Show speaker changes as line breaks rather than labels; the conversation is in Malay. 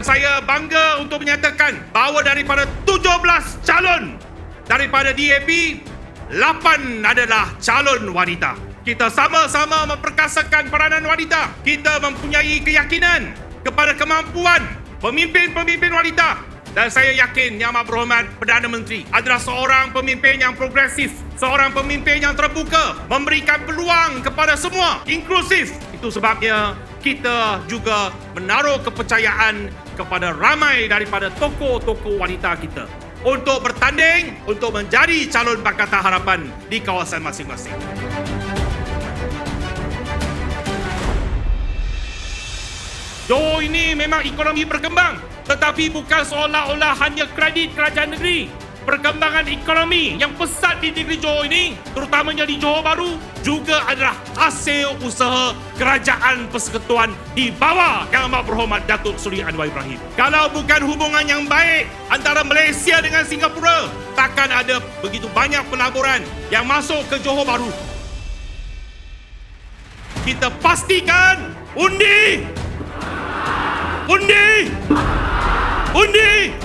saya bangga untuk menyatakan bahawa daripada 17 calon daripada DAP, 8 adalah calon wanita. Kita sama-sama memperkasakan peranan wanita. Kita mempunyai keyakinan kepada kemampuan pemimpin-pemimpin wanita. Dan saya yakin Yang Amat Berhormat Perdana Menteri adalah seorang pemimpin yang progresif, seorang pemimpin yang terbuka, memberikan peluang kepada semua, inklusif. Itu sebabnya kita juga menaruh kepercayaan kepada ramai daripada tokoh-tokoh wanita kita untuk bertanding untuk menjadi calon Pakatan Harapan di kawasan masing-masing. Johor ini memang ekonomi berkembang, tetapi bukan seolah-olah hanya kredit kerajaan negeri. Perkembangan ekonomi yang pesat di negeri Johor ini, terutamanya di Johor Bahru, juga adalah hasil usaha Kerajaan Persekutuan di bawah Yang Amat Berhormat Datuk Seri Anwar Ibrahim. Kalau bukan hubungan yang baik antara Malaysia dengan Singapura, takkan ada begitu banyak pelaburan yang masuk ke Johor Bahru. Kita pastikan undi! Undi! Undi!